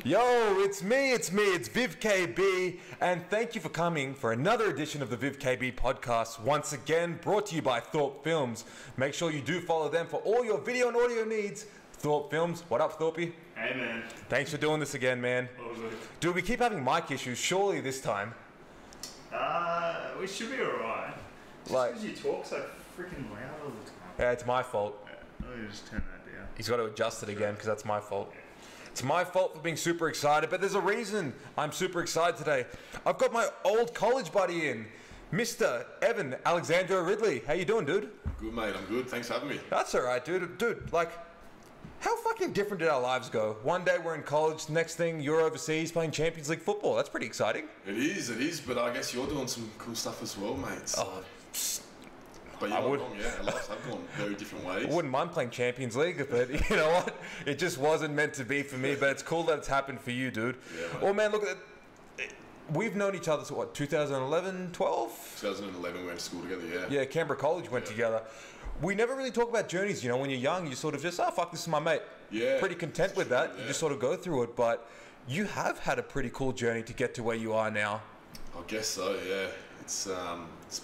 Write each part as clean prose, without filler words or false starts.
Yo, it's me, it's VivKB, and thank you for coming for another edition of the VivKB Podcast, once again brought to you by Thorpe Films. Make sure you do follow them for all your video and audio needs. Thorpe Films, what up, Thorpe? Hey, man. Thanks for doing this again, man. Dude, we keep having mic issues, surely this time. We should be alright. Just because you talk so freaking loud all the time. Yeah, it's my fault. Let me just turn that down. He's got to adjust it again, because that's my fault. It's my fault for being super excited, but there's a reason I'm super excited today. I've got my old college buddy in, Mr. Evan Alexandrow-Ridley. How you doing, dude? Good, mate. I'm good. Thanks for having me. That's all right, dude. Dude, like, how fucking different did our lives go? One day we're in college, next thing you're overseas playing Champions League football. That's pretty exciting. It is, but I guess you're doing some cool stuff as well, mate. So. But you're not wrong, yeah. Our lives have gone very different ways. I wouldn't mind playing Champions League, but you know what? It just wasn't meant to be for me, but it's cool that it's happened for you, dude. Yeah, well, man, look, we've known each other since, what, 2011, 12? 2011 we went to school together, yeah. Yeah, Canberra College went together. We never really talk about journeys, you know, when you're young, you sort of just, oh, fuck, this is my mate. Yeah. Pretty content with that. Yeah. You just sort of go through it, but you have had a pretty cool journey to get to where you are now. I guess so, yeah. It's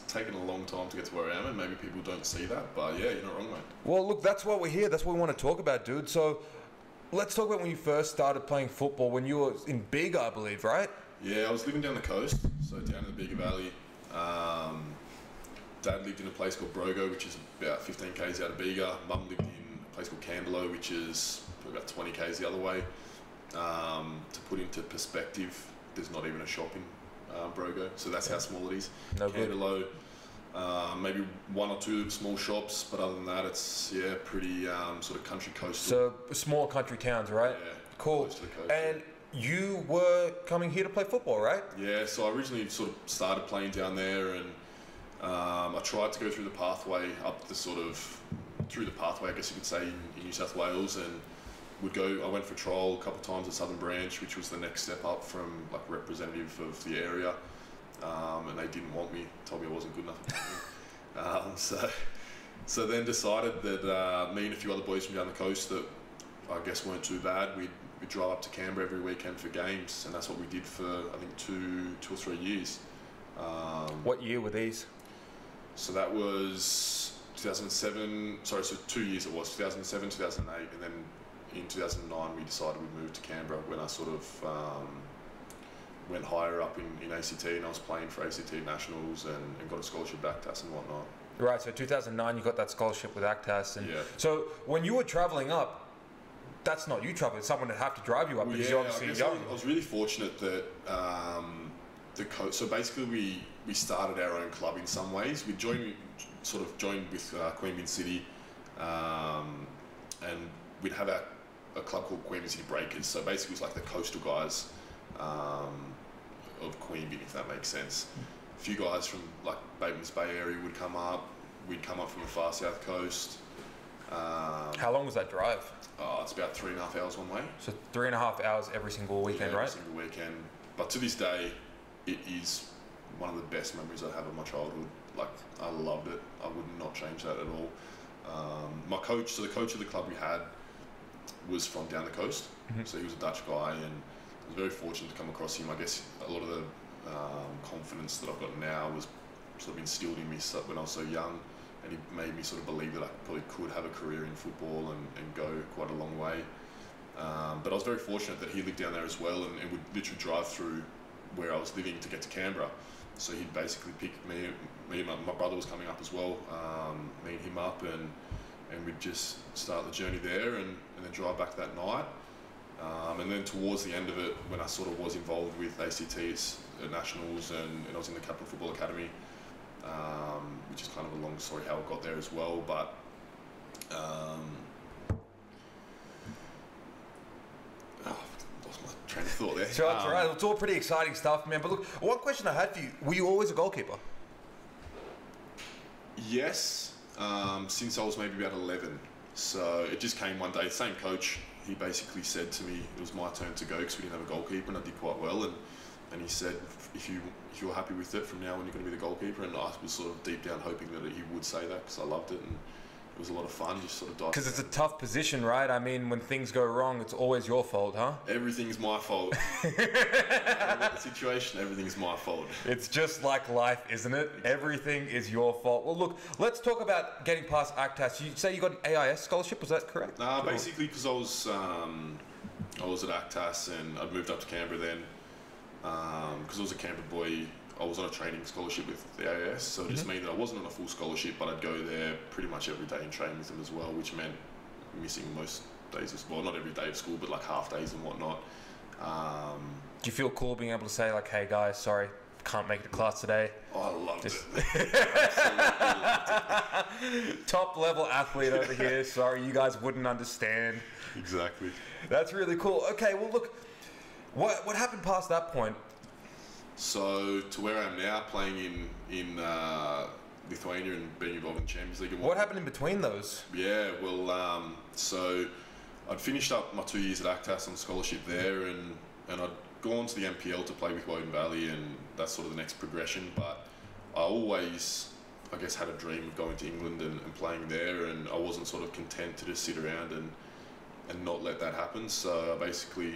taken a long time to get to where I am, and maybe people don't see that, but yeah, you're not wrong, mate. Well, look, that's why we're here. That's what we want to talk about, dude. So let's talk about when you first started playing football, when you were in Bega, I believe, right? Yeah, I was living down the coast, so down in the Bega Valley. Dad lived in a place called Brogo, which is about 15 k's out of Bega. Mum lived in a place called Canberra, which is about 20 k's the other way. To put into perspective, there's not even a shop in Brogo, so that's how small it is. No Canberra, maybe one or two small shops, but other than that, it's pretty sort of country coastal. So small country towns, right? Yeah, cool. Close to the coast, and you were coming here to play football, right? Yeah, so I originally sort of started playing down there, and I tried to go through the pathway up the through the pathway, I guess you could say, in New South Wales, and I went for a trial a couple of times at Southern Branch, which was the next step up from like representative of the area, and they didn't want me, told me I wasn't good enough. So then decided that me and a few other boys from down the coast that I guess weren't too bad, we'd drive up to Canberra every weekend for games, and that's what we did for I think two or 3 years. What year were these? So that was 2007, so 2 years it was, 2007, 2008, and then in 2009 we decided we'd move to Canberra when I sort of went higher up in ACT, and I was playing for ACT Nationals and got a scholarship back to us and whatnot. Right, so 2009 you got that scholarship with ACTAS, and yeah. So when you were travelling up, that's not you travelling, someone would have to drive you up because you're obviously young. I was really fortunate that the coach, so basically we started our own club in some ways. We joined with Queanbeyan City, and we'd have a club called Queanbeyan City Breakers, so basically it was like the coastal guys of Queanbeyan, if that makes sense. A few guys from like Batemans Bay area would come up, we'd come up from the far south coast. How long was that drive? It's about 3.5 hours one way. So 3.5 hours every single weekend, right? Every single weekend. But to this day, it is one of the best memories I have of my childhood. Like, I loved it. I would not change that at all. My coach, so the coach of the club we had was from down the coast. Mm-hmm. So he was a Dutch guy, and I was very fortunate to come across him. I guess a lot of the confidence that I've got now was sort of instilled in me when I was so young, and he made me sort of believe that I probably could have a career in football and go quite a long way. But I was very fortunate that he lived down there as well, and would literally drive through where I was living to get to Canberra. So he'd basically pick me and my brother was coming up as well, meet him up, and we'd just start the journey there and then drive back that night. And then towards the end of it, when I sort of was involved with ACT's Nationals and I was in the Capital Football Academy, which is kind of a long story how I got there as well, but lost my train of thought there. Sure, that's all right. It's all pretty exciting stuff, man. But look, one question I had for you, were you always a goalkeeper? Yes, since I was maybe about 11. So it just came one day, same coach, he basically said to me it was my turn to go because we didn't have a goalkeeper, and I did quite well, and he said if you're happy with it, from now on you're going to be the goalkeeper. And I was sort of deep down hoping that he would say that because I loved it, it was a lot of fun. Just sort of dive. Because it's a tough position, right? I mean, when things go wrong, it's always your fault, huh? Everything's my fault. The situation, everything's my fault. It's just like life, isn't it? Everything is your fault. Well, look, let's talk about getting past ACTAS. You say you got an AIS scholarship, was that correct? Nah, basically because I was at ACTAS and I'd moved up to Canberra then. Because I was a Canberra boy, I was on a training scholarship with the AIS, so it just meant that I wasn't on a full scholarship, but I'd go there pretty much every day and train with them as well, which meant missing most days of school. Well, not every day of school, but like half days and whatnot. Do you feel cool being able to say, like, hey guys, sorry, can't make it to class today? Oh, I loved it. Absolutely loved it. Top level athlete over here. Sorry, you guys wouldn't understand. Exactly. That's really cool. Okay, well look, what happened past that point? So to where I am now, playing in Lithuania and being involved in the Champions League. And what happened in between those? Yeah, well, so I'd finished up my 2 years at ACTAS on scholarship there, and I'd gone to the NPL to play with Woden Valley, and that's sort of the next progression. But I always, I guess, had a dream of going to England and playing there, and I wasn't sort of content to just sit around and not let that happen. So I basically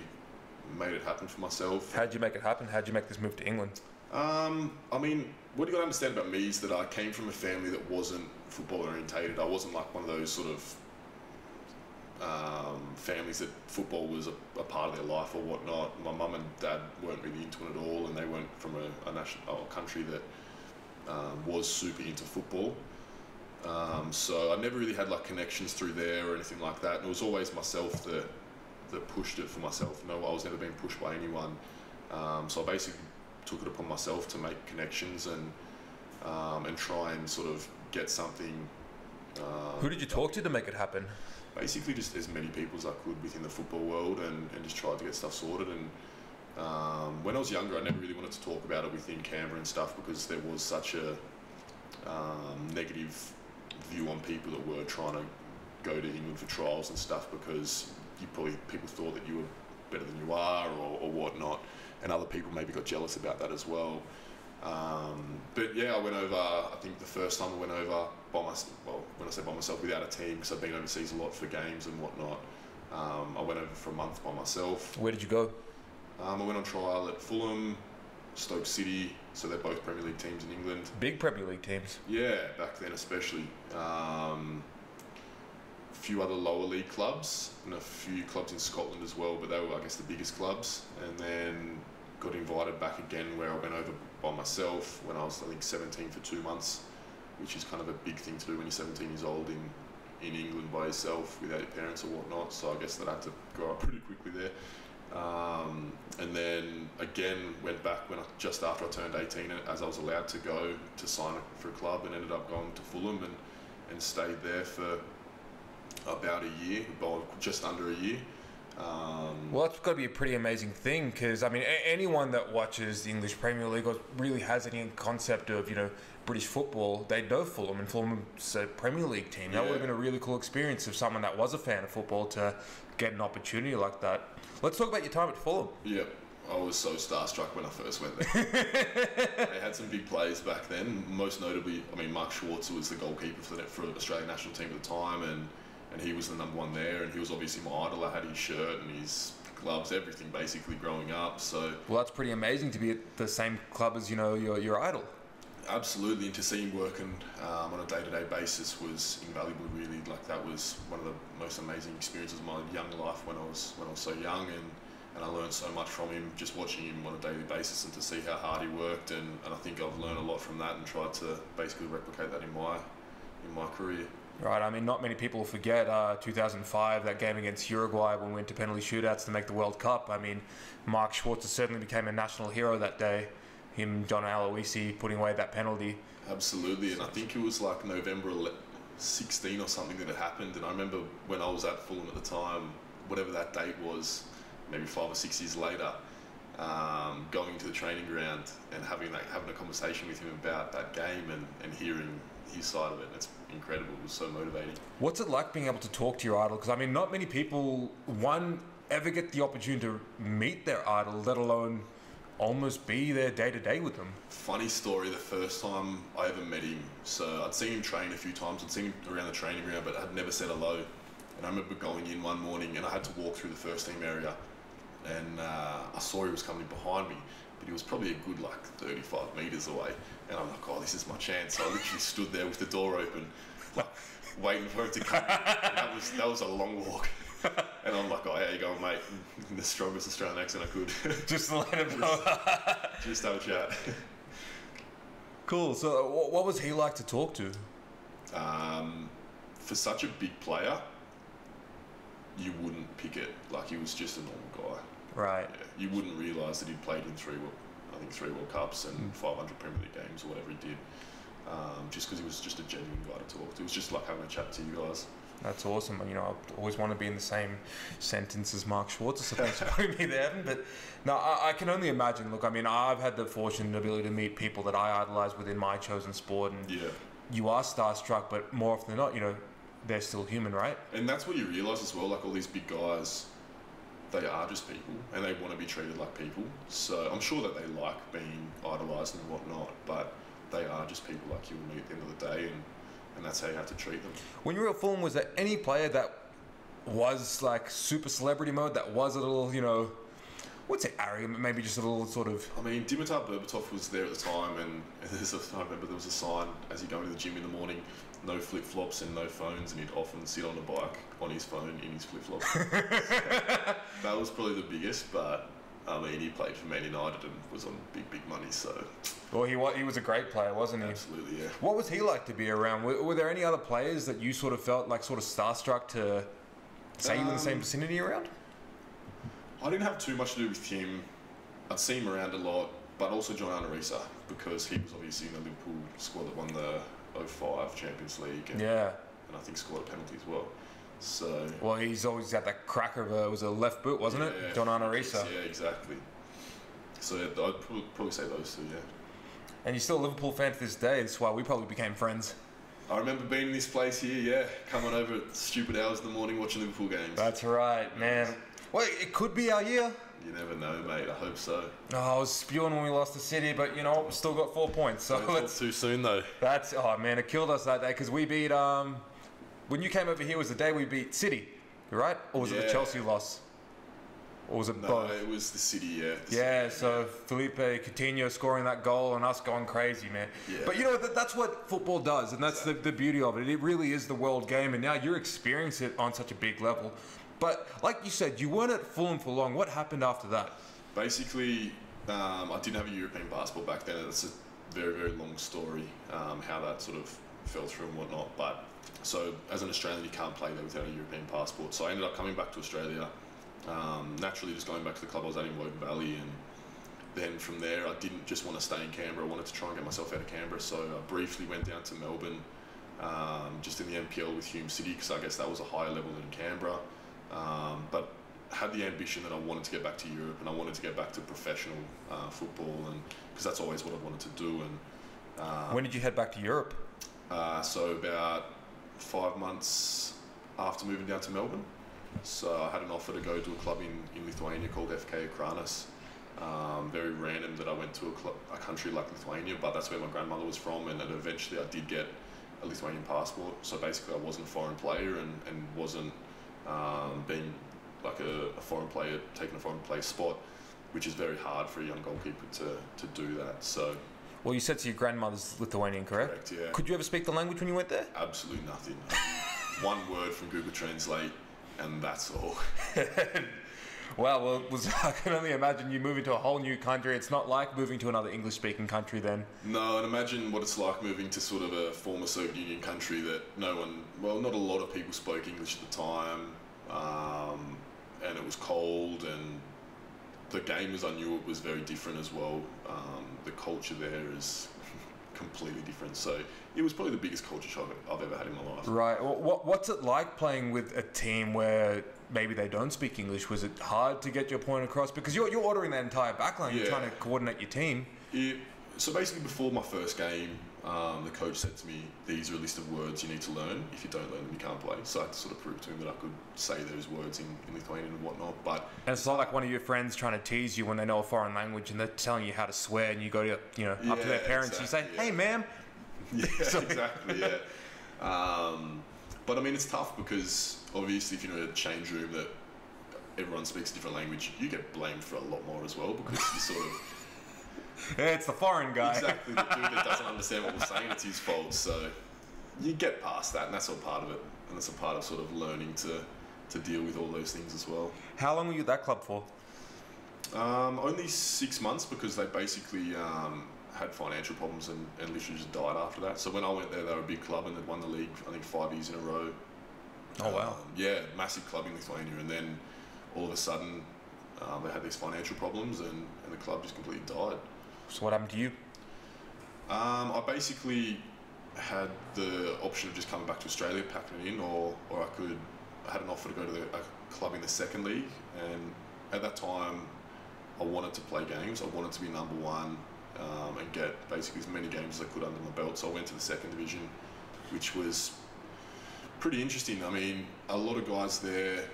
made it happen for myself. How'd you make it happen? How'd you make this move to England? I mean, what you got to understand about me is that I came from a family that wasn't football orientated. I wasn't like one of those sort of families that football was a part of their life or whatnot. My mum and dad weren't really into it at all, and they weren't from a country that was super into football. So I never really had like connections through there or anything like that. And it was always myself that pushed it for myself. No, I was never being pushed by anyone. So I basically took it upon myself to make connections and try and sort of get something. Who did you talk to make it happen? Basically just as many people as I could within the football world, and just tried to get stuff sorted. And when I was younger, I never really wanted to talk about it within Canberra and stuff, because there was such a negative view on people that were trying to go to England for trials and stuff, because people thought that you were better than you are or whatnot, and other people maybe got jealous about that as well. But yeah, I went over, I think the first time I went over by myself, well, when I say by myself, without a team, because I've been overseas a lot for games and whatnot. I went over for a month by myself. Where did you go? I went on trial at Fulham, Stoke City, so they're both Premier League teams in England. Big Premier League teams. Yeah, back then especially. A few other lower league clubs and a few clubs in Scotland as well, but they were, I guess, the biggest clubs. And then got invited back again, where I went over by myself when I was, I think, 17 for 2 months, which is kind of a big thing to do when you're 17 years old in England by yourself without your parents or whatnot. So I guess that I had to grow up pretty quickly there. And then again went back just after I turned 18, as I was allowed to go to sign for a club, and ended up going to Fulham and stayed there for about a year, just under a year. Well, that's got to be a pretty amazing thing, because I mean, anyone that watches the English Premier League or really has any concept of, you know, British football, they know Fulham, and Fulham's a Premier League team. That would have been a really cool experience of someone that was a fan of football to get an opportunity like that. Let's talk about your time at Fulham. Yeah, I was so starstruck when I first went there. They had some big players back then. Most notably, I mean, Mark Schwarzer was the goalkeeper for the Australian national team at the time, and he was the number one there, and he was obviously my idol. I had his shirt and his gloves, everything basically growing up. So well, that's pretty amazing to be at the same club as, you know, your idol. Absolutely, and to see him working on a day-to-day basis was invaluable. Really, like, that was one of the most amazing experiences of my young life when I was so young, and I learned so much from him, just watching him on a daily basis, and to see how hard he worked, and I think I've learned a lot from that and tried to basically replicate that in my career. Right, I mean, not many people forget 2005, that game against Uruguay when we went to penalty shootouts to make the World Cup. I mean, Mark Schwarzer certainly became a national hero that day. Him, John Aloisi, putting away that penalty. Absolutely, and I think it was like November 16 or something that it happened, and I remember when I was at Fulham at the time, whatever that date was, maybe 5 or 6 years later, going to the training ground and having a conversation with him about that game and hearing his side of it. It's incredible. It was so motivating. What's it like being able to talk to your idol? Because I mean, not many people, ever get the opportunity to meet their idol, let alone almost be there day to day with them. Funny story, the first time I ever met him, so I'd seen him train a few times, I'd seen him around the training ground, but I'd never said hello. And I remember going in one morning and I had to walk through the first team area, and I saw he was coming behind me, but he was probably a good 35 metres away, and I'm like, oh, this is my chance. So I literally stood there with the door open, waiting for him to come in. That was a long walk. And I'm like, oh, how you going, mate? In the strongest Australian accent I could. Just to let him know. Just have a chat. Cool. So what was he like to talk to? For such a big player, you wouldn't pick it. He was just a normal guy. Right. Yeah, you wouldn't realise that he'd played in three World Cups and 500 Premier League games or whatever he did. Just because he was just a genuine guy to talk to. It was just like having a chat to you guys. That's awesome. I always want to be in the same sentence as Mark Schwarzer, so thanks for putting me there. But no, I can only imagine. Look, I've had the fortune and ability to meet people that I idolise within my chosen sport, and you are starstruck, but more often than not, they're still human, right? And that's what you realise as well. All these big guys, they are just people, and they want to be treated like people. So I'm sure that they like being idolised and whatnot, but they are just people like you and me at the end of the day, and that's how you have to treat them. When you were at Fulham, was there any player that was super celebrity mode, that was a little, I wouldn't say arrogant, but maybe just a little sort of... Dimitar Berbatov was there at the time, and I remember there was a sign as you go into the gym in the morning, no flip-flops and no phones, and he'd often sit on a bike on his phone in his flip-flops. So that was probably the biggest, but he played for Man United and was on big money, so... Well, he was a great player, wasn't he? Absolutely, yeah. What was he like to be around? Were there any other players that you sort of felt starstruck to say you were in the same vicinity around? I didn't have too much to do with him. I'd seen him around a lot, but also John Arnorisa, because he was obviously in the Liverpool squad that won the 05 Champions League. And I think scored a penalty as well. So... Well, he's always got that cracker of it was a left boot, wasn't it? John Arnorisa. Yeah, exactly. So I'd probably say those two, yeah. And you're still a Liverpool fan to this day. That's why we probably became friends. I remember being in this place here, coming over at stupid hours in the morning watching Liverpool games. That's right, man. Well, it could be our year. You never know, mate. I hope so. Oh, I was spewing when we lost to City, but you know what? We've still got 4 points. So it's too soon, though. It killed us that day because we beat... when you came over here was the day we beat City, right? Or was it the Chelsea loss? Or was it both? No, it was the City, So Felipe Coutinho scoring that goal and us going crazy, man. Yeah. But that's what football does, and that's the beauty of it. It really is the world game, and now you're experiencing it on such a big level. But like you said, you weren't at Fulham for long. What happened after that? Basically, I didn't have a European passport back then. It's a very, very long story, how that sort of fell through and whatnot. But so as an Australian, you can't play there without a European passport. So I ended up coming back to Australia. Naturally just going back to the club I was at in Woden Valley, and then from there I didn't just want to stay in Canberra. I wanted to try and get myself out of Canberra, so I briefly went down to Melbourne, just in the NPL with Hume City, because I guess that was a higher level than Canberra, but had the ambition that I wanted to get back to Europe, and I wanted to get back to professional football, and because that's always what I wanted to do. And when did you head back to Europe? So about 5 months after moving down to Melbourne. So I had an offer to go to a club in Lithuania called FK Akranas. Very random that I went to a country like Lithuania, but that's where my grandmother was from, and then eventually I did get a Lithuanian passport. So basically I wasn't a foreign player and wasn't being like a foreign player, taking a foreign player spot, which is very hard for a young goalkeeper to do that. So. Well, you said to your grandmother's Lithuanian, correct? Correct, yeah. Could you ever speak the language when you went there? Absolutely nothing. One word from Google Translate, and that's all. Well, I can only imagine you moving to a whole new country. It's not like moving to another English-speaking country then. No, and imagine what it's like moving to sort of a former Soviet Union country that not a lot of people spoke English at the time, and it was cold, and the game as I knew it was very different as well. The culture there is completely different. So it was probably the biggest culture shock I've ever had in my life. Right. Well, what's it like playing with a team where maybe they don't speak English? Was it hard to get your point across? Because you're ordering that entire backline. You're trying to coordinate your team. So basically before my first game, the coach said to me, these are a list of words you need to learn. If you don't learn them, you can't play. So I had to sort of prove to him that I could say those words in Lithuanian and whatnot. But and it's not like one of your friends trying to tease you when they know a foreign language and they're telling you how to swear, and you go to, up to their parents, exactly, you say, hey, ma'am. Yeah, exactly, yeah. But I mean, it's tough because obviously if you're in a change room that everyone speaks a different language, you get blamed for a lot more as well, because you sort of... Yeah, it's the foreign guy. Exactly, the dude that doesn't understand what we're saying, it's his fault. So you get past that, and that's all part of it. And that's a part of sort of learning to deal with all those things as well. How long were you at that club for? Only 6 months, because they basically had financial problems and literally just died after that. So when I went there, they were a big club and they'd won the league, I think 5 years in a row. Oh, wow. Yeah, massive club in Lithuania. And then all of a sudden, they had these financial problems and the club just completely died. So what happened to you? I basically had the option of just coming back to Australia, packing it in, or I had an offer to go to a club in the second league, and at that time I wanted to play games. I wanted to be number one and get basically as many games as I could under my belt. So I went to the second division, which was pretty interesting. I mean, a lot of guys there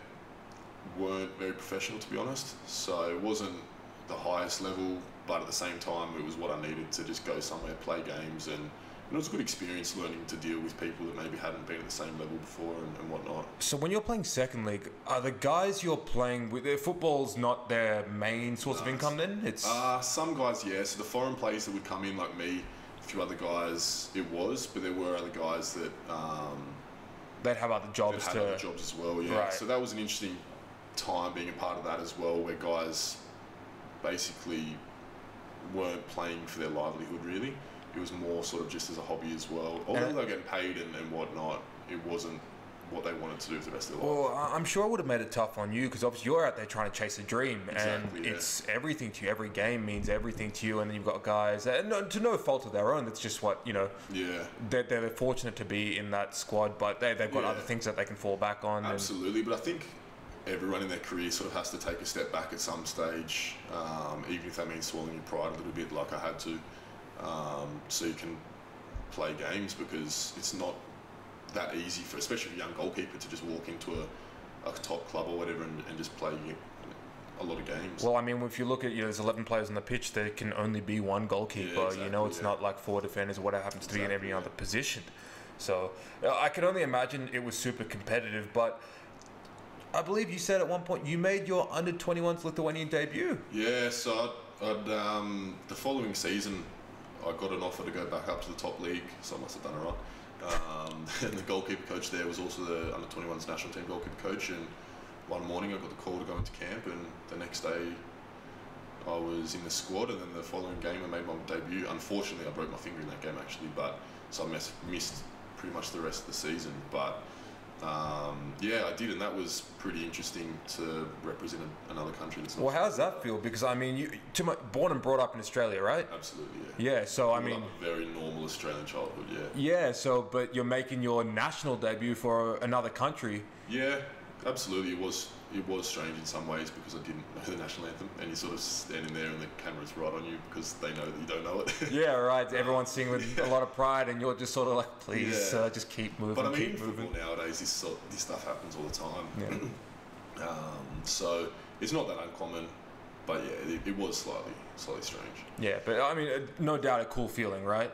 weren't very professional, to be honest, so it wasn't the highest level, but at the same time it was what I needed to just go somewhere, play games, and it was a good experience learning to deal with people that maybe hadn't been at the same level before and whatnot. So when you're playing second league, are the guys you're playing with, football's not their main source of income then? It's some guys, yeah. So the foreign players that would come in, like me, a few other guys, it was, but there were other guys that they'd have other jobs that had other jobs as well, yeah. Right. So that was an interesting time being a part of that as well, where guys basically weren't playing for their livelihood really. It was more sort of just as a hobby as well. Although they were getting paid and whatnot, it wasn't what they wanted to do for the rest of their life. Well, I'm sure it would have made it tough on you, because obviously you're out there trying to chase a dream, Exactly, and yeah. it's everything to you. Every game means everything to you, and then you've got guys, and to no fault of their own, that's just what, Yeah. they're fortunate to be in that squad, but they've got Yeah. other things that they can fall back on. Absolutely, but I think everyone in their career sort of has to take a step back at some stage, even if that means swallowing your pride a little bit, like I had to, so you can play games, because it's not that easy for, especially a young goalkeeper, to just walk into a top club or whatever and just play a lot of games. Well, I mean, if you look at, there's 11 players on the pitch, there can only be one goalkeeper. Yeah, exactly, it's not like 4 defenders or what happens to be in every Exactly, other position. So I can only imagine it was super competitive, but I believe you said at one point you made your Under-21's Lithuanian debut. Yeah, so I'd the following season I got an offer to go back up to the top league, so I must have done it right. And the goalkeeper coach there was also the Under-21's national team goalkeeper coach, and one morning I got the call to go into camp, and the next day I was in the squad, and then the following game I made my debut. Unfortunately I broke my finger in that game actually, but so I missed pretty much the rest of the season, but yeah, I did, and that was pretty interesting to represent another country that's not... Well, how does that feel? Because, I mean, you born and brought up in Australia, right? Absolutely, yeah. Yeah, so, I mean... a very normal Australian childhood, yeah. Yeah, so, but you're making your national debut for another country. Yeah, absolutely. It was strange in some ways, because I didn't know the national anthem, and you're sort of standing there and the camera's right on you because they know that you don't know it. Yeah, right. Everyone's singing with a lot of pride, and you're just sort of like, please, just keep moving, but I mean, keep moving. Nowadays, this stuff happens all the time. Yeah. So it's not that uncommon, but yeah, it was slightly strange. Yeah, but I mean, no doubt a cool feeling, right?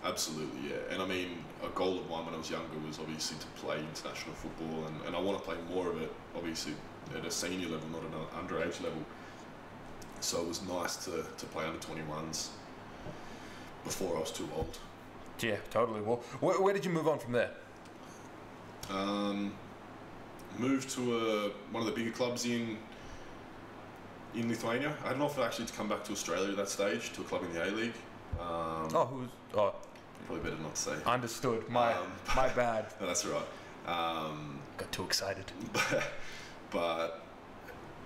Absolutely, yeah. And I mean, a goal of mine when I was younger was obviously to play international football, and I want to play more of it, obviously, at a senior level, not at an underage level. So it was nice to play under-21s before I was too old. Yeah, totally. Well, where did you move on from there? Moved to one of the bigger clubs in Lithuania. I had an offer actually to come back to Australia at that stage, to a club in the A-League. Probably better not say. Understood. My bad. No, that's all right. Got too excited. But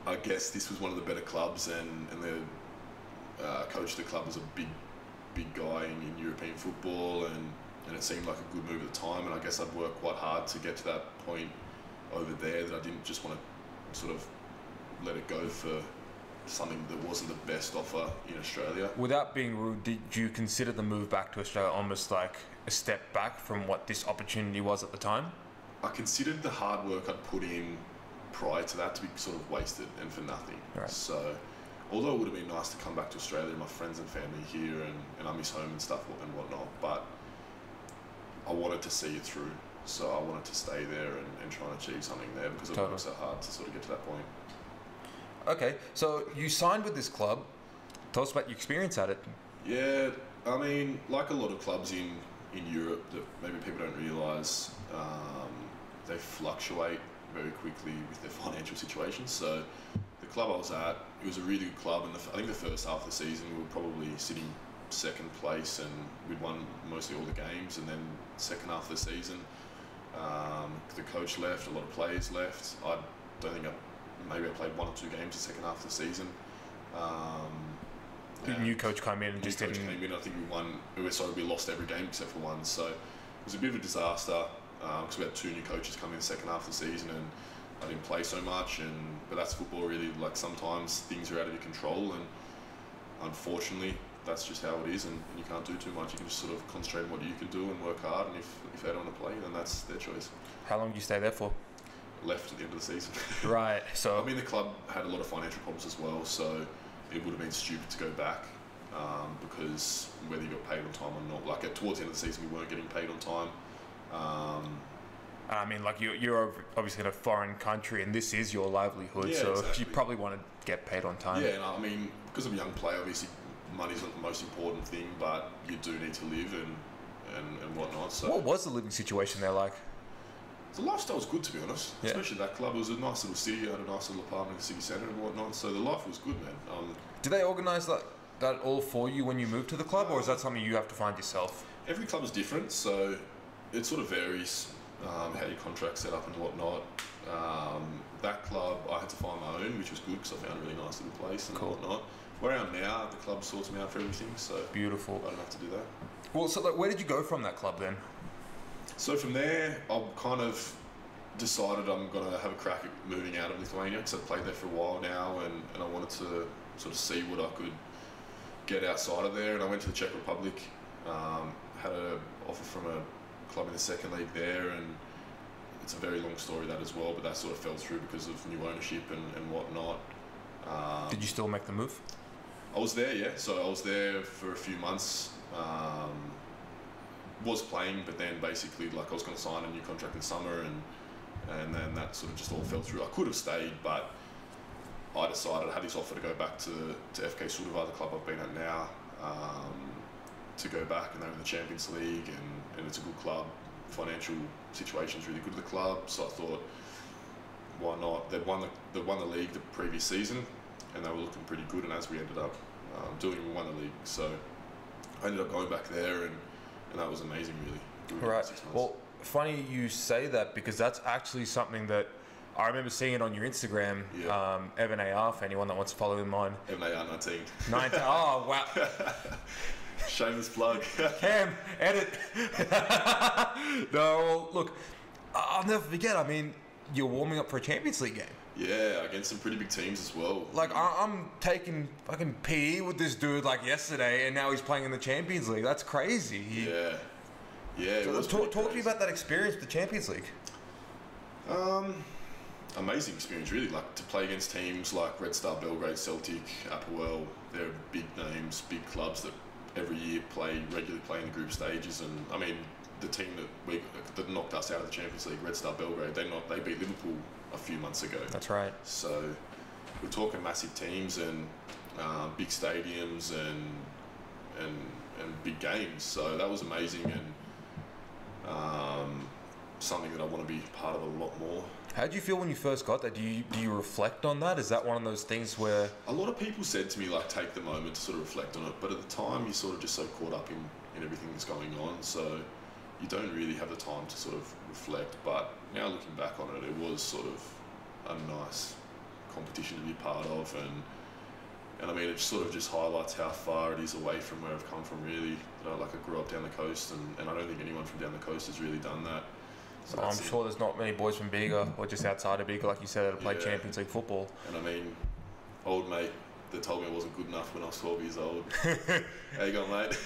I guess this was one of the better clubs, and the coach of the club was a big guy in European football, and it seemed like a good move at the time, and I guess I'd worked quite hard to get to that point over there, that I didn't just want to sort of let it go for something that wasn't the best offer in Australia. Without being rude, did you consider the move back to Australia almost like a step back from what this opportunity was at the time? I considered the hard work I'd put in prior to that to be sort of wasted and for nothing. Right. So, although it would have been nice to come back to Australia, my friends and family here, and I miss home and stuff and whatnot, but I wanted to see it through. So I wanted to stay there and try and achieve something there because it worked so hard to sort of get to that point. Okay, so you signed with this club. Tell us about your experience at it. Yeah, I mean, like a lot of clubs in Europe that maybe people don't realise, they fluctuate very quickly with their financial situations. So the club I was at, it was a really good club, and I think the first half of the season we were probably sitting second place and we'd won mostly all the games, and then second half of the season the coach left, a lot of players left. I don't think maybe I played 1 or 2 games the second half of the season. The new coach came in and just didn't... came in, I think we lost every game except for one, so it was a bit of a disaster because we had 2 new coaches come in the second half of the season and I didn't play so much, but that's football really. Like sometimes things are out of your control, and unfortunately that's just how it is, and you can't do too much. You can just sort of concentrate on what you can do and work hard, and if they don't want to play, then that's their choice. How long did you stay there for? Left at the end of the season. Right, so... I mean, the club had a lot of financial problems as well, so it would have been stupid to go back because whether you got paid on time or not, like towards the end of the season we weren't getting paid on time. I mean, like you're obviously in a foreign country and this is your livelihood, so exactly. You probably want to get paid on time. Yeah, and I mean, because I'm a young player, obviously money's not the most important thing, but you do need to live and whatnot. So what was the living situation there like? The lifestyle was good, to be honest. Yeah. Especially that club. It was a nice little city. I had a nice little apartment in the city centre and whatnot. So the life was good, man. Did they organise that all for you when you moved to the club, or is that something you have to find yourself? Every club is different, so it sort of varies how your contract's set up and whatnot. That club, I had to find my own, which was good because I found a really nice little place and whatnot. Where I am now, the club sorts me out for everything, so beautiful. I don't have to do that. Well, so where did you go from that club then? So from there, I kind of decided I'm going to have a crack at moving out of Lithuania because I've played there for a while now, and I wanted to sort of see what I could get outside of there. And I went to the Czech Republic, had an offer from a club in the second league there, and it's a very long story that as well, but that sort of fell through because of new ownership and whatnot. Did you still make the move? I was there, yeah. So I was there for a few months. Was playing, but then basically like I was going to sign a new contract in summer, and then that sort of just all fell through. I could have stayed, but I decided I had this offer to go back to FK Schwarzer, the club I've been at now, to go back, and they're in the Champions League, and it's a good club. Financial situation's really good at the club, so I thought, why not? They'd won the league the previous season, and they were looking pretty good, and as we ended up doing, we won the league. So I ended up going back there, and that was amazing, really. Right. Well, funny you say that because that's actually something that I remember seeing it on your Instagram. Yeah. Evan AR, for anyone that wants to follow him on. Evan AR 19. 19. Oh, wow. Shameless plug. Cam, edit. No, well, look, I'll never forget. I mean, you're warming up for a Champions League game. Yeah, against some pretty big teams as well. Like, I'm taking fucking PE with this dude like yesterday, and now he's playing in the Champions League. That's crazy. Yeah. Talk to me about that experience with the Champions League. Amazing experience, really. Like, to play against teams like Red Star Belgrade, Celtic, Apoel. They're big names, big clubs that every year regularly play in the group stages. And I mean, the team that knocked us out of the Champions League, Red Star Belgrade, they beat Liverpool a few months ago. That's right. So we're talking massive teams and big stadiums and big games. So that was amazing, and something that I want to be part of a lot more. How did you feel when you first got there? Do you reflect on that? Is that one of those things where... A lot of people said to me, like, take the moment to sort of reflect on it, but at the time you're sort of just so caught up in everything that's going on, so you don't really have the time to sort of reflect. But now looking back on it, it was sort of a nice competition to be part of, and I mean, it sort of just highlights how far it is away from where I've come from, really. You know, like, I grew up down the coast, and I don't think anyone from down the coast has really done that. So I'm sure there's not many boys from Bega or just outside of Bega, like you said, that have played Champions League football. And I mean, old mate that told me I wasn't good enough when I was 12 years old. How you going, mate?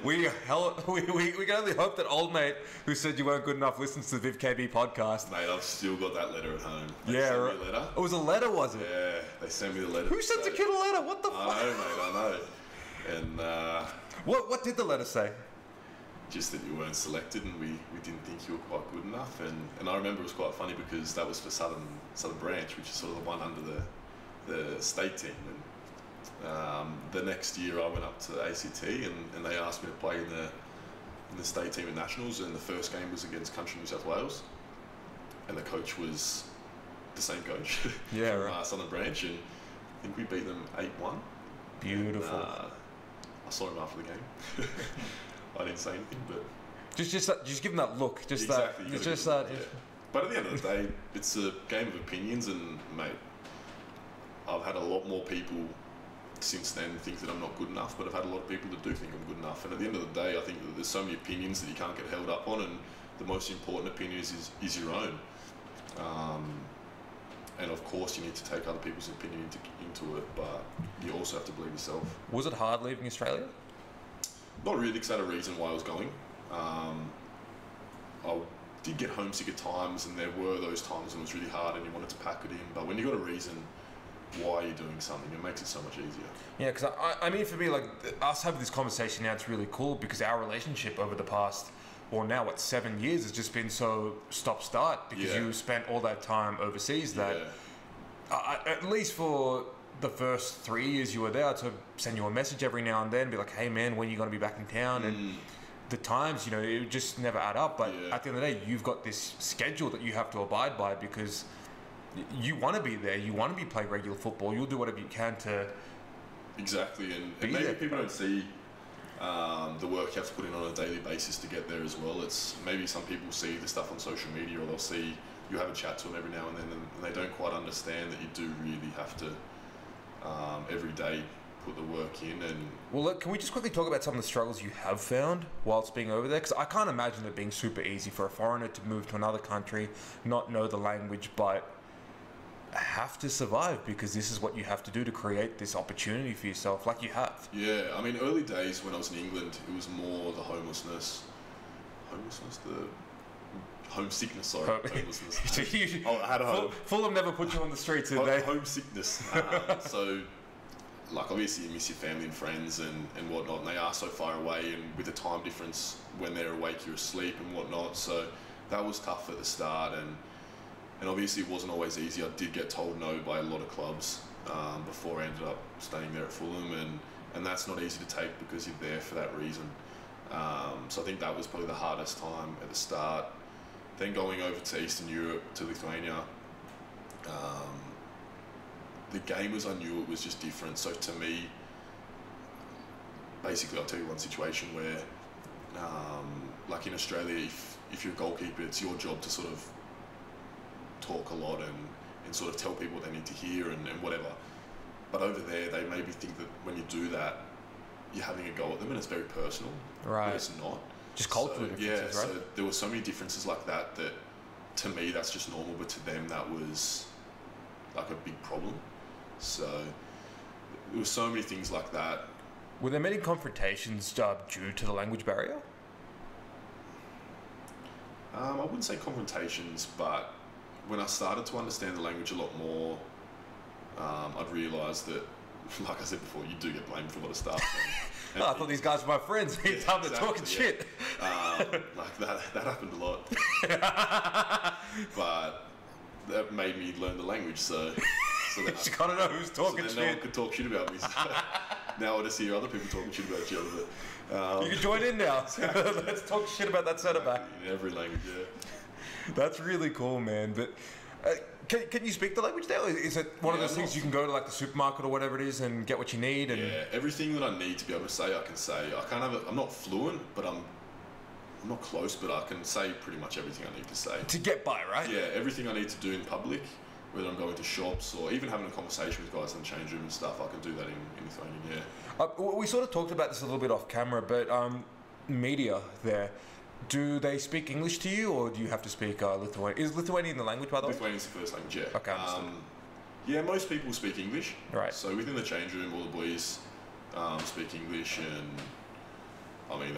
We can only hope that old mate who said you weren't good enough listens to the VivKB podcast. Mate, I've still got that letter at home. They sent me a letter. It was a letter, was it? Yeah, they sent me the letter. Who sends a kid a letter? What the fuck? I know, mate, I know. And what did the letter say? Just that you weren't selected, and we didn't think you were quite good enough. And I remember it was quite funny because that was for Southern Branch, which is sort of the one under the state team. And the next year I went up to ACT and they asked me to play in the state team at Nationals, and the first game was against Country New South Wales, and the coach was the same coach from right. Southern Branch, and I think we beat them 8-1. Beautiful. And, I saw him after the game. I didn't say anything, but just give him that look. Exactly. That. Yeah. But at the end of the day, it's a game of opinions, and mate, I've had a lot more people since then think that I'm not good enough, but I've had a lot of people that do think I'm good enough. And at the end of the day, I think that there's so many opinions that you can't get held up on, and the most important opinion is your own. And of course, you need to take other people's opinion into it, but you also have to believe yourself. Was it hard leaving Australia? Not really, because I had a reason why I was going. I did get homesick at times, and there were those times when it was really hard and you wanted to pack it in. But when you've got a reason why you're doing something, it makes it so much easier. Yeah, because I mean, for me, like, us having this conversation now, it's really cool because our relationship over the past, or now, 7 years has just been so stop-start because you spent all that time overseas that, at least for the first 3 years you were there, to send you a message every now and then, be like, hey man, when are you going to be back in town? And the times, it would just never add up. But at the end of the day, you've got this schedule that you have to abide by because you want to be there, you want to be playing regular football, you'll do whatever you can to... Exactly, and maybe people don't see the work you have to put in on a daily basis to get there as well. It's maybe some people see the stuff on social media, or they'll see you have a chat to them every now and then, and they don't quite understand that you do really have to every day put the work in. And well, look, can we just quickly talk about some of the struggles you have found whilst being over there? Because I can't imagine it being super easy for a foreigner to move to another country, not know the language, but have to survive because this is what you have to do to create this opportunity for yourself, like you have. Yeah, I mean, early days when I was in England, it was more the homesickness, the homesickness, sorry, homelessness. I had a home. Fulham never put you on the streets, did they? Homesickness. So, like, obviously you miss your family and friends and whatnot, and they are so far away, and with the time difference, when they're awake, you're asleep and whatnot. So that was tough at the start, and obviously it wasn't always easy. I did get told no by a lot of clubs before I ended up staying there at Fulham, and that's not easy to take because you're there for that reason. So I think that was probably the hardest time at the start. Then going over to Eastern Europe, to Lithuania, the game as I knew it was just different. So to me, basically I'll tell you one situation where, like in Australia, if you're a goalkeeper, it's your job to sort of talk a lot and sort of tell people what they need to hear and whatever. But over there, they maybe think that when you do that, you're having a go at them and it's very personal. Right. But it's not. Just cultural differences, right? So there were so many differences like that to me that's just normal, but to them that was like a big problem. So there were so many things like that. Were there many confrontations due to the language barrier? I wouldn't say confrontations, but when I started to understand the language a lot more, I'd realised that, like I said before, you do get blamed for a lot of stuff. And I thought these guys were my friends. It's time to talking shit. Like that happened a lot. But that made me learn the language, so then you gotta know who's talking shit. No one could talk shit about me. So now I just hear other people talking shit about each other. You can join in now. Let's talk shit about that centre back. In every language, yeah. That's really cool, man. But can you speak the language there? Is it one of those things you can go to like the supermarket or whatever it is and get what you need? And everything that I need to be able to say, I can say. I'm not fluent, but I'm not close, but I can say pretty much everything I need to say. To get by, right? Yeah, everything I need to do in public, whether I'm going to shops or even having a conversation with guys in the change room and stuff, I can do that in Lithuanian, yeah. We sort of talked about this a little bit off camera, but media there, do they speak English to you or do you have to speak Lithuanian? Is Lithuanian the language, by the way? Lithuanian's the first language, yeah. Okay, Yeah, most people speak English. Right. So within the change room, all the boys speak English, and I mean,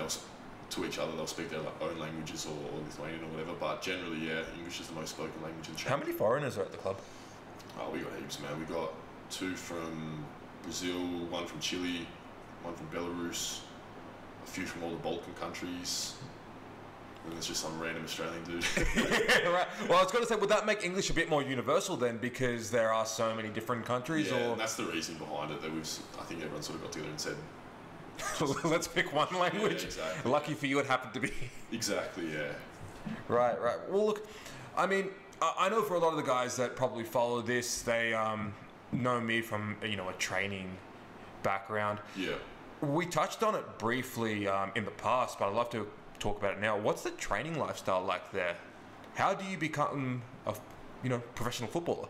to each other, they'll speak their own languages or Lithuanian or whatever. But generally, yeah, English is the most spoken language in the change. How many foreigners are at the club? Oh, we got heaps, man. We got 2 from Brazil, 1 from Chile, 1 from Belarus, a few from all the Balkan countries. And there's just some random Australian dude. Right. Well, I was going to say, would that make English a bit more universal then, because there are so many different countries? Yeah, or and that's the reason behind it. That I think everyone sort of got together and said, let's pick one language. Yeah, exactly. Lucky for you, it happened to be. Exactly, yeah. Right. Well, look, I mean, I know for a lot of the guys that probably follow this, they know me from, a training background. Yeah. We touched on it briefly in the past, but I'd love to talk about it now. What's the training lifestyle like there? How do you become a professional footballer?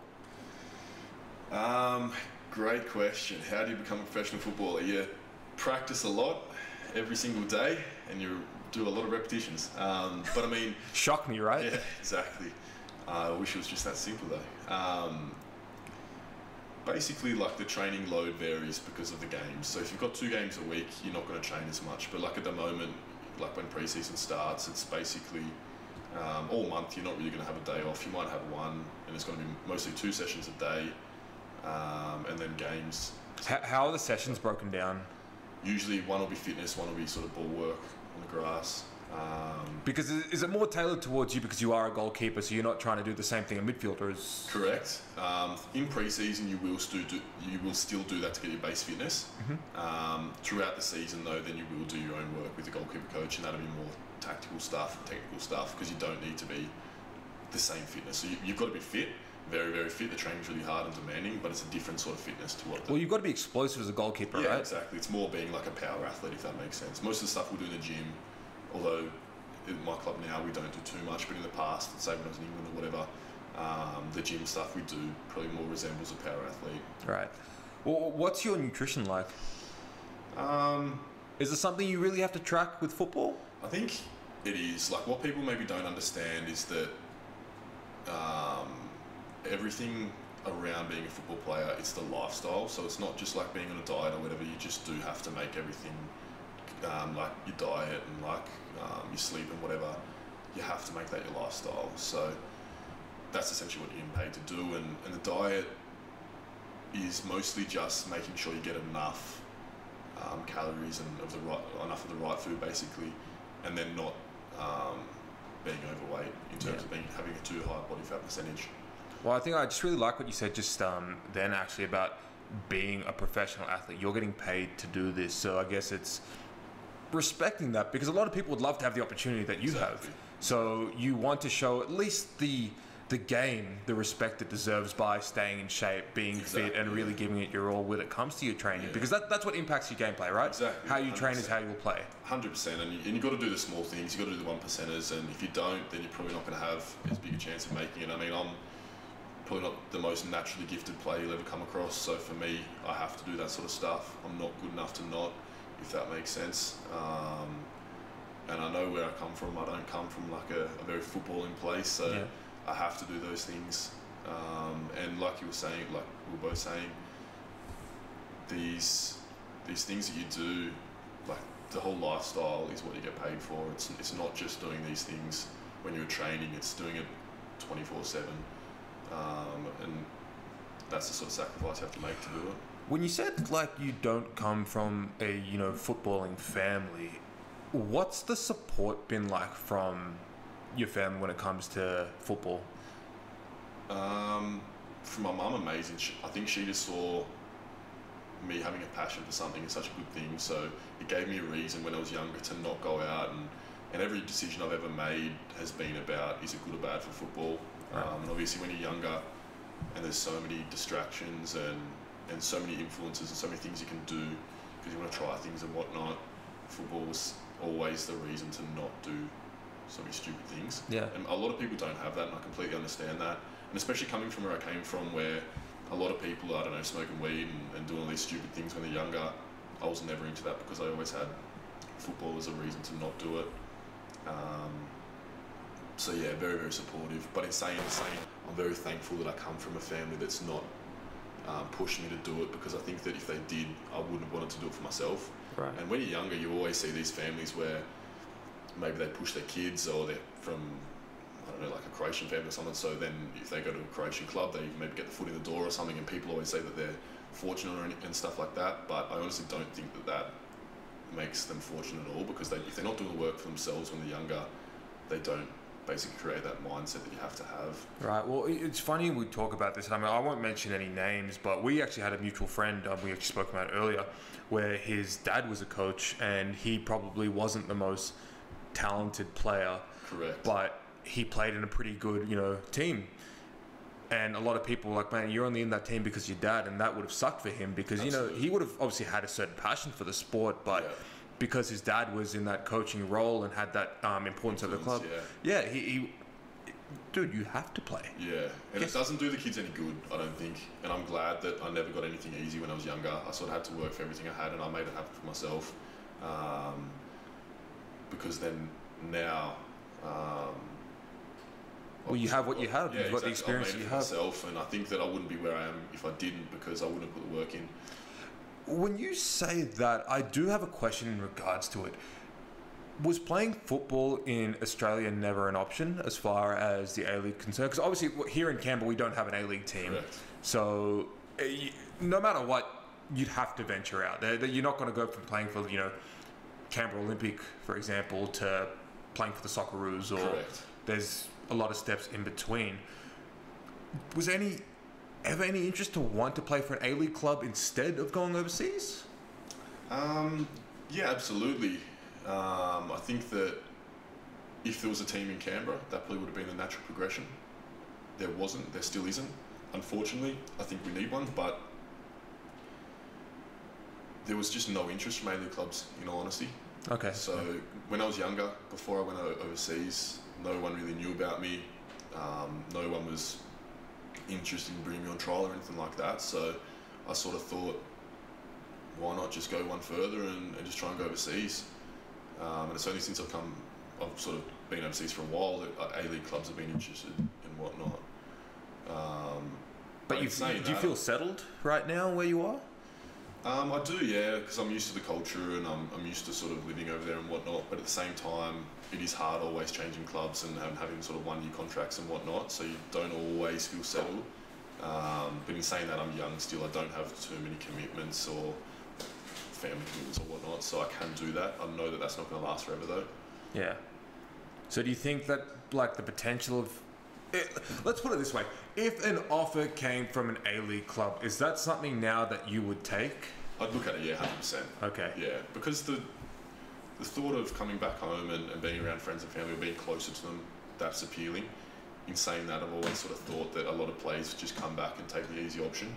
Great question. How do you become a professional footballer? You practice a lot every single day, and you do a lot of repetitions. But I mean, shock me, right? Yeah, exactly. I wish it was just that simple though. Basically, like, the training load varies because of the games. So if you've got 2 games a week, you're not going to train as much. But like at the moment, like when pre-season starts, it's basically all month you're not really going to have a day off. You might have one, and it's going to be mostly 2 sessions a day, and then games. How are the sessions broken down? Usually one will be fitness, one will be sort of ball work on the grass. Because is it more tailored towards you because you are a goalkeeper, so you're not trying to do the same thing a midfielder is? Correct. In pre-season, you will still do that to get your base fitness. Mm-hmm. Throughout the season, though, then you will do your own work with the goalkeeper coach, and that'll be more tactical stuff and technical stuff, because you don't need to be the same fitness. So you've got to be fit, very, very fit. The training's really hard and demanding, but it's a different sort of fitness to what. Well, you've got to be explosive as a goalkeeper, right? Yeah, exactly. It's more being like a power athlete, if that makes sense. Most of the stuff we'll do in the gym, although in my club now we don't do too much, but in the past, say when I was in England or whatever, the gym stuff we do probably more resembles a power athlete. Right. Well, what's your nutrition like? Is it something you really have to track with football? I think it is. Like, what people maybe don't understand is that everything around being a football player, it's the lifestyle. So it's not just like being on a diet or whatever. You just do have to make everything like your diet and like your sleep and whatever. You have to make that your lifestyle. So that's essentially what you're getting paid to do. And the diet is mostly just making sure you get enough calories and enough of the right food, basically, and then not being overweight in terms of having a too high body fat percentage. Well, I think I just really like what you said just then, actually, about being a professional athlete. You're getting paid to do this, so I guess it's respecting that, because a lot of people would love to have the opportunity that you have. So you want to show at least the game the respect it deserves by staying in shape, being fit, and really giving it your all when it comes to your training, because that's what impacts your gameplay, right? Exactly. How you train is how you will play. 100%, and you've got to do the small things. You've got to do the 1%ers, and if you don't, then you're probably not going to have as big a chance of making it. I mean, I'm probably not the most naturally gifted player you'll ever come across, so for me, I have to do that sort of stuff. I'm not good enough to not, if that makes sense. And I know where I come from. I don't come from like a very footballing place, so I have to do those things. And like you were saying, like we were both saying, these things that you do, like the whole lifestyle is what you get paid for. It's not just doing these things when you're training, it's doing it 24/7. And that's the sort of sacrifice you have to make to do it. When you said like you don't come from a footballing family, what's the support been like from your family when it comes to football? From my mum, amazing. I think she just saw me having a passion for something is such a good thing, so it gave me a reason when I was younger to not go out, and every decision I've ever made has been about, is it good or bad for football? And obviously when you're younger and there's so many distractions and so many influences and so many things you can do because you want to try things and whatnot, football was always the reason to not do so many stupid things. And a lot of people don't have that, and I completely understand that. And especially coming from where I came from, where a lot of people, I don't know, smoking weed and doing all these stupid things when they're younger, I was never into that because I always had football as a reason to not do it. So yeah, very, very supportive. But in saying the same, I'm very thankful that I come from a family that's not pushed me to do it, because I think that if they did, I wouldn't have wanted to do it for myself. Right. And when you're younger, you always see these families where maybe they push their kids, or they're from, I don't know, like a Croatian family or something, so then if they go to a Croatian club, they maybe get the foot in the door or something, and people always say that they're fortunate and stuff like that, but I honestly don't think that makes them fortunate at all, because if they're not doing the work for themselves when they're younger, they don't basically create that mindset that you have to have. Right. Well, it's funny we talk about this. I mean, I won't mention any names, but we actually had a mutual friend we actually spoke about earlier, where his dad was a coach, and he probably wasn't the most talented player. Correct. But he played in a pretty good, team. And a lot of people were like, man, you're only in that team because your dad, and that would have sucked for him, because Absolutely. He would have obviously had a certain passion for the sport, but because his dad was in that coaching role and had that importance of the club, he dude, you have to play. Yeah, and it doesn't do the kids any good, I don't think. And I'm glad that I never got anything easy when I was younger. I sort of had to work for everything I had, and I made it happen for myself. Because then now. Well, you have what you have. Yeah, You've got the exactly. experience I made it you for have. myself, and I think that I wouldn't be where I am if I didn't, because I wouldn't have put the work in. When you say that, I do have a question in regards to it. Was playing football in Australia never an option as far as the A-League concerned? Because obviously here in Canberra we don't have an A-League team. Correct. So no matter what, you'd have to venture out. You're not going to go from playing for Canberra Olympic, for example, to playing for the Socceroos, or Correct. There's a lot of steps in between. Was ever any interest to want to play for an A-League club instead of going overseas? Yeah, absolutely. I think that if there was a team in Canberra, that probably would have been the natural progression. There wasn't, there still isn't. Unfortunately, I think we need one, but there was just no interest from A-League clubs, in all honesty. Okay. So when I was younger, before I went overseas, no one really knew about me. No one was interested in bringing me on trial or anything like that. So I sort of thought, why not just go one further and just try and go overseas? And it's only since I've sort of been overseas for a while that A-League clubs have been interested and whatnot. But do you feel settled right now where you are? I do, yeah, because I'm used to the culture, and I'm used to sort of living over there and whatnot. But at the same time, it is hard always changing clubs and having sort of one-year contracts and whatnot, so you don't always feel settled. But in saying that, I'm young still. I don't have too many commitments or family commitments or whatnot, so I can do that. I know that that's not going to last forever, though. Yeah. So do you think that, like, the potential of... let's put it this way. If an offer came from an A-League club, is that something now that you would take? I'd look at it, yeah, 100%. Okay. Yeah, because the thought of coming back home and being around friends and family or being closer to them, that's appealing. In saying that, I've always sort of thought that a lot of players just come back and take the easy option.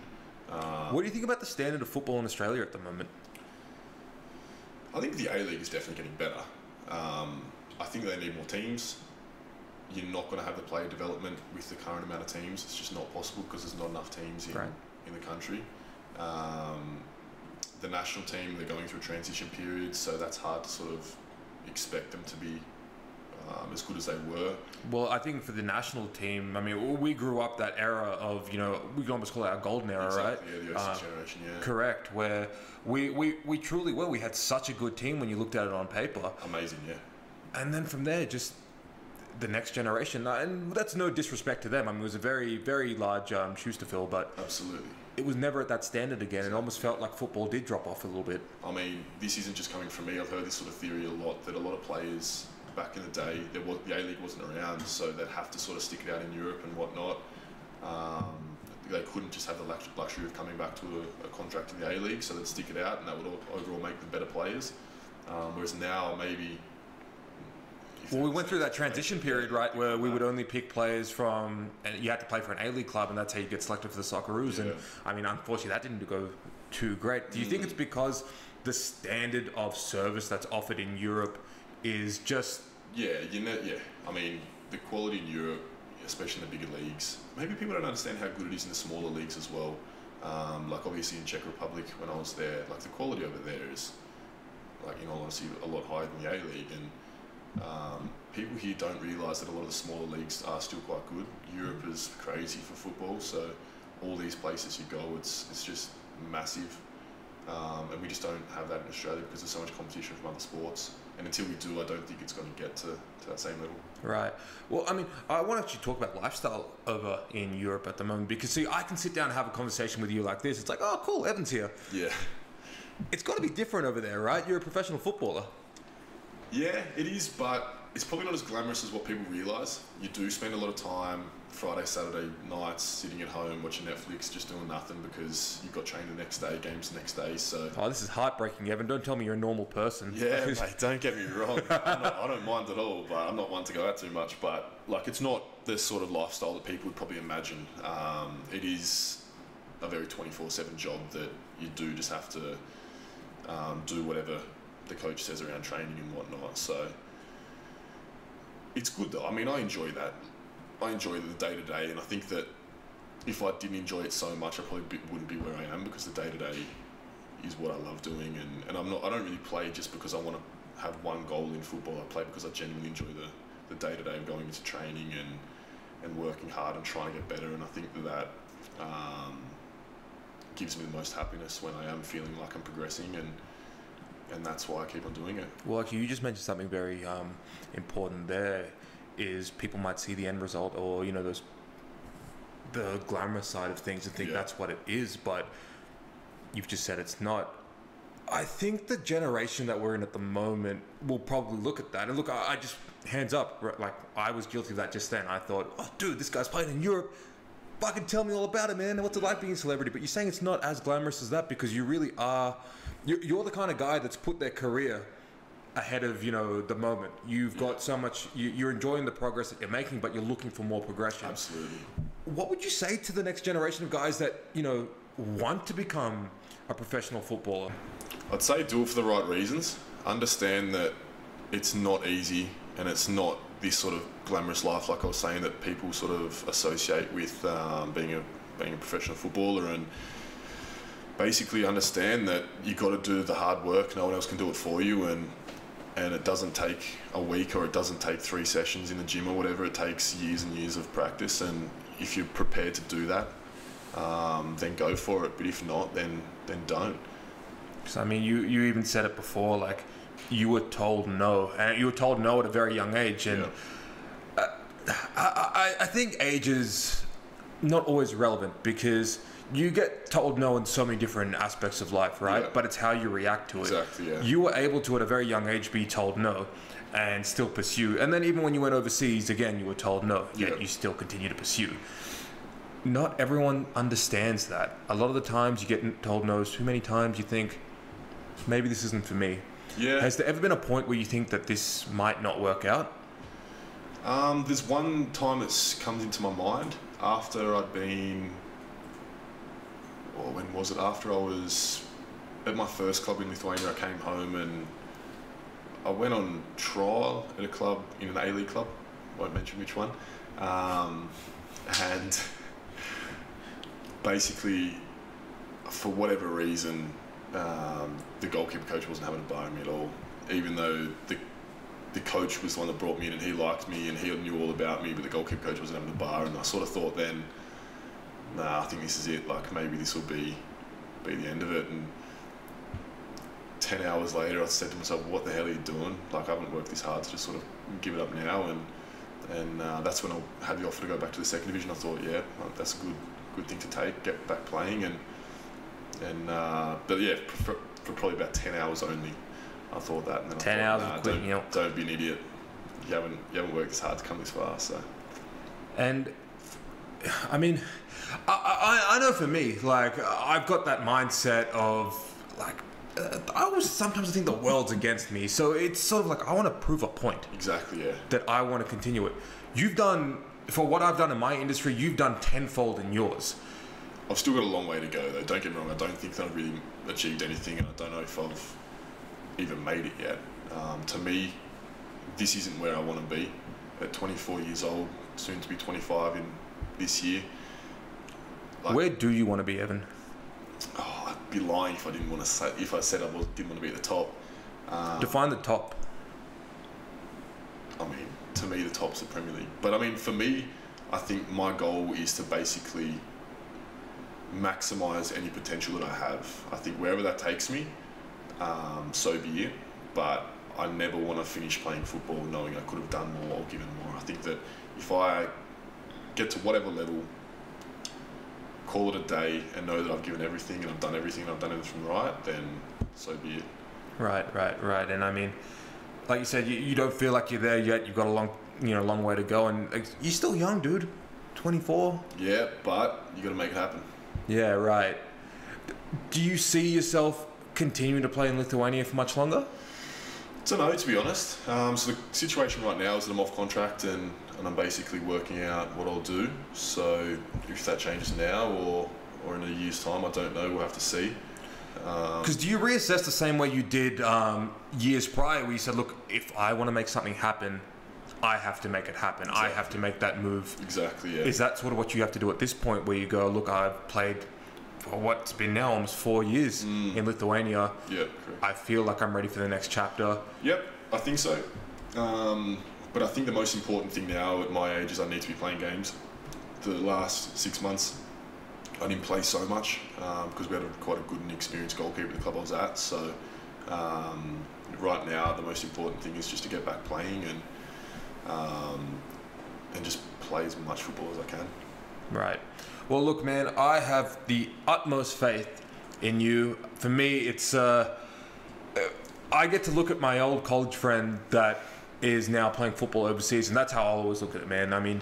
What do you think about the standard of football in Australia at the moment? I think the A-League is definitely getting better. I think they need more teams. You're not going to have the player development with the current amount of teams. It's just not possible because there's not enough teams in the country. The national team, they're going through a transition period, so that's hard to sort of expect them to be as good as they were. Well, I think for the national team, I mean, we grew up that era of, we can almost call it our golden era, Exactly, right? Yeah, the 06 generation, yeah. Correct, where we truly were. We had such a good team when you looked at it on paper. Amazing, yeah. And then from there, just the next generation, and that's no disrespect to them. I mean, it was a very, very large shoes to fill, but Absolutely. it was never at that standard again. It almost felt like football did drop off a little bit. I mean, this isn't just coming from me. I've heard this sort of theory a lot, that a lot of players back in the day, the A-League wasn't around, so they'd have to sort of stick it out in Europe and whatnot. They couldn't just have the luxury of coming back to a contract in the A-League, so they'd stick it out, and that would overall make them better players. Whereas now, maybe... Well, we went through that transition period, right, where we would only pick players from, and you had to play for an A-League club, and that's how you get selected for the Socceroos. Yeah. And I mean, unfortunately, that didn't go too great. Do you think it's because the standard of service that's offered in Europe is just... Yeah. I mean, the quality in Europe, especially in the bigger leagues, maybe people don't understand how good it is in the smaller leagues as well. Like obviously in Czech Republic when I was there, like the quality over there is, like, in all honesty, a lot higher than the A-League. And people here don't realise that a lot of the smaller leagues are still quite good. Europe is crazy for football, so all these places you go, it's just massive. And we just don't have that in Australia because there's so much competition from other sports. And until we do, I don't think it's going to get to that same level. Right. Well, I mean, I want to actually talk about lifestyle over in Europe at the moment because, see, I can sit down and have a conversation with you like this. It's like, oh, cool, Evan's here. Yeah. It's got to be different over there, right? You're a professional footballer. Yeah, it is, but it's probably not as glamorous as what people realise. You do spend a lot of time Friday, Saturday nights sitting at home watching Netflix, just doing nothing because you've got training the next day, games the next day. So. Oh, this is heartbreaking, Evan. Don't tell me you're a normal person. Yeah, mate, don't get me wrong. I don't mind at all, but I'm not one to go out too much. But like, it's not the sort of lifestyle that people would probably imagine. It is a very 24/7 job that you do just have to do whatever the coach says around training and whatnot. So it's good though. I mean, I enjoy that. I enjoy the day-to-day, and I think that if I didn't enjoy it so much, I probably wouldn't be where I am, because the day-to-day is what I love doing, and I don't really play just because I want to have one goal in football. I play because I genuinely enjoy the day-to-day of going into training and working hard and trying to get better, and I think that gives me the most happiness when I am feeling like I'm progressing, and that's why I keep on doing it. Well, actually, you just mentioned something very important there. Is people might see the end result, or the glamorous side of things, and think that's what it is, but you've just said it's not. I think the generation that we're in at the moment will probably look at that and look. I just hands up, like I was guilty of that just then. I thought, oh, dude, this guy's playing in Europe. Fucking tell me all about it, man. What's it like being a celebrity? But you're saying it's not as glamorous as that, because you really are. You're the kind of guy that's put their career ahead of the moment. You've got so much. You're enjoying the progress that you're making, but you're looking for more progression. Absolutely. What would you say to the next generation of guys that want to become a professional footballer? I'd say do it for the right reasons. Understand that it's not easy, and it's not this sort of glamorous life, like I was saying, that people sort of associate with being a professional footballer, and basically understand that you got to do the hard work. No one else can do it for you, and it doesn't take a week, or it doesn't take 3 sessions in the gym or whatever. It takes years and years of practice, and if you're prepared to do that, then go for it. But if not, then don't. So, I mean, you even said it before, like you were told no, and you were told no at a very young age, and I think age is not always relevant, because you get told no in so many different aspects of life, right? Yeah. But it's how you react to it. Exactly, yeah. You were able to, at a very young age, be told no and still pursue. And then even when you went overseas, again, you were told no, yet you still continue to pursue. Not everyone understands that. A lot of the times you get told no so many times, you think, maybe this isn't for me. Yeah. Has there ever been a point where you think that this might not work out? There's one time that comes into my mind after I'd been... when was it? After I was at my first club in Lithuania, I came home and I went on trial at a club, in an ALeague club, won't mention which one, and basically, for whatever reason, the goalkeeper coach wasn't having a bar at me at all, even though the coach was the one that brought me in, and he liked me and he knew all about me, but the goalkeeper coach wasn't having a bar. And I sort of thought then, nah, I think this is it. Like, maybe this will be the end of it. And 10 hours later, I said to myself, what the hell are you doing? Like, I haven't worked this hard to just sort of give it up now. And that's when I had the offer to go back to the second division. I thought, yeah, well, that's a good thing to take, get back playing. But yeah, for probably about 10 hours only, I thought that. And then 10 hours of quitting. Don't be an idiot. You haven't worked this hard to come this far. So. And I mean, I know for me, like, I've got that mindset of, like, sometimes I think the world's against me. So it's sort of like, I want to prove a point. Exactly, yeah. That I want to continue it. You've done, for what I've done in my industry, you've done tenfold in yours. I've still got a long way to go, though. Don't get me wrong, I don't think that I've really achieved anything, and I don't know if I've even made it yet. To me, this isn't where I want to be. At 24 years old, soon to be 25 in this year. Like, where do you want to be, Evan? Oh, I'd be lying if I didn't want to say. If I said I didn't want to be at the top. Define the top. I mean, to me, the top's the Premier League. But I mean, for me, I think my goal is to basically maximise any potential that I have. I think wherever that takes me, so be it. But I never want to finish playing football knowing I could have done more or given more. I think that if I get to whatever level, call it a day and know that I've given everything and I've done everything and I've done everything right, then so be it. Right. And I mean, like you said, you don't feel like you're there yet. You've got a long way to go, and you're still young, dude. 24. Yeah, but you got to make it happen. Yeah, right. Do you see yourself continuing to play in Lithuania for much longer? I don't know, to be honest. So the situation right now is that I'm off contract and I'm basically working out what I'll do. So if that changes now or in a year's time, I don't know. We'll have to see. Because do you reassess the same way you did years prior, where you said, look, if I want to make something happen, I have to make it happen. Exactly. I have to make that move. Exactly, yeah. Is that sort of what you have to do at this point, where you go, look, I've played for what's been now almost 4 years in Lithuania. Yeah, correct. I feel like I'm ready for the next chapter. Yep, I think so. But I think the most important thing now at my age is I need to be playing games. The last 6 months, I didn't play so much because we had quite a good and experienced goalkeeper at the club I was at. So right now, the most important thing is just to get back playing and just play as much football as I can. Right. Well, look, man, I have the utmost faith in you. For me, it's I get to look at my old college friend that is now playing football overseas, and that's how I always look at it, man. I mean,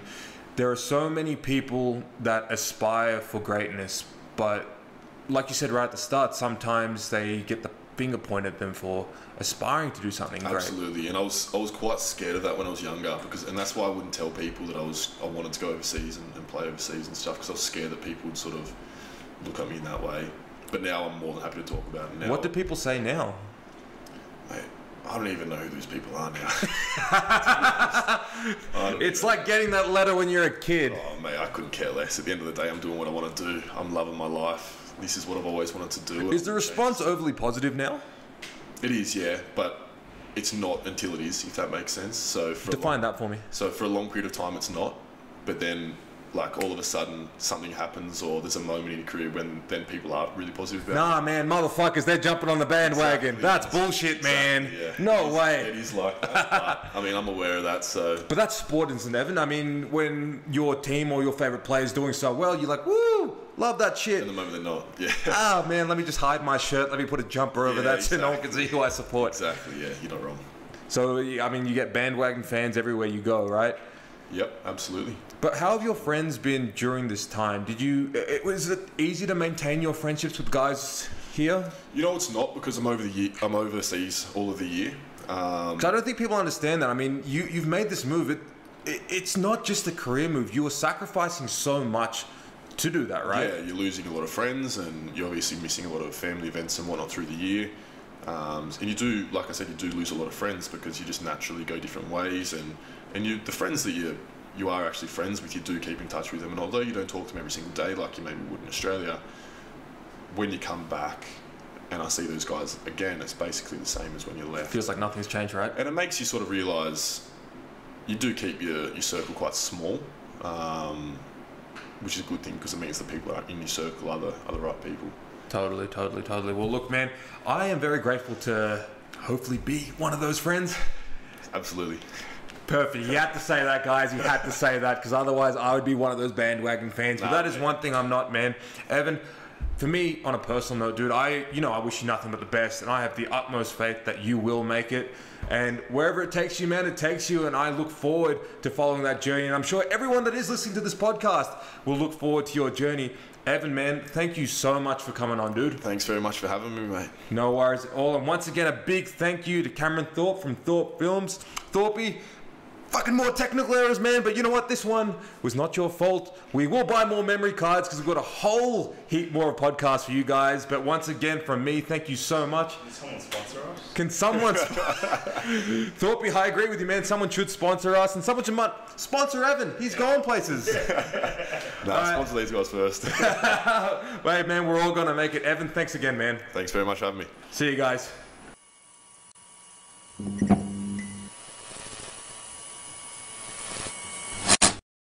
there are so many people that aspire for greatness, but like you said right at the start, sometimes they get the finger pointed at them for aspiring to do something great. Absolutely, and I was quite scared of that when I was younger, and that's why I wouldn't tell people that I wanted to go overseas and play overseas and stuff, because I was scared that people would sort of look at me in that way. But now I'm more than happy to talk about it. Now, what do people say now? Mate, I don't even know who those people are now. It's like getting that letter when you're a kid. Oh, mate, I couldn't care less. At the end of the day, I'm doing what I want to do. I'm loving my life. This is what I've always wanted to do. Is the response overly positive now? It is, yeah, but it's not until it is, if that makes sense. So define that for me. So for a long period of time, it's not, but then, like, all of a sudden, something happens, or there's a moment in your career when then people are really positive about it. Nah, man, motherfuckers, they're jumping on the bandwagon. Exactly. That's bullshit, man. Exactly, yeah. No way. It is like that. But, I mean, I'm aware of that, so. But that's sport, isn't it, Evan? I mean, when your team or your favourite player is doing so well, you're like, woo, love that shit. At the moment, they're not, yeah. Ah, man, let me just hide my shirt. Let me put a jumper over that so no one can see who I support. Exactly, yeah, you're not wrong. So, I mean, you get bandwagon fans everywhere you go, right? Yep, absolutely. But how have your friends been during this time? Was it easy to maintain your friendships with guys here? You know, it's not, because I'm overseas all of the year. 'Cause I don't think people understand that. I mean, you've made this move. It's not just a career move. You were sacrificing so much to do that, right? Yeah, you're losing a lot of friends, and you're obviously missing a lot of family events and whatnot through the year. And you do, like I said, you do lose a lot of friends because you just naturally go different ways, and the friends that you are actually friends with, you do keep in touch with them, and although you don't talk to them every single day like you maybe would in Australia, when you come back and I see those guys again, it's basically the same as when you left. Feels like nothing's changed, right? And it makes you sort of realise you do keep your circle quite small, which is a good thing, because it means the people in your circle are the right people. Totally. Well, look, man, I am very grateful to hopefully be one of those friends. Absolutely. Perfect. You had to say that, guys. You had to say that, because otherwise I would be one of those bandwagon fans. But that is one thing I'm not, man. Evan, for me, on a personal note, dude, I wish you nothing but the best, and I have the utmost faith that you will make it. And wherever it takes you, man, it takes you, and I look forward to following that journey. And I'm sure everyone that is listening to this podcast will look forward to your journey. Evan, man, thank you so much for coming on, dude. Thanks very much for having me, mate. No worries at all. And once again, a big thank you to Cameron Thorpe from Thorpe Films. Thorpe, fucking more technical errors, man, but you know what? This one was not your fault. We will buy more memory cards because we've got a whole heap more of podcasts for you guys. But once again, from me, thank you so much. Can someone sponsor us? Can someone... Thorpe, I agree with you, man. Someone should sponsor us, and someone should sponsor Evan. He's going places. Sponsor these guys first. Wait, man, we're all going to make it. Evan, thanks again, man. Thanks very much for having me. See you guys.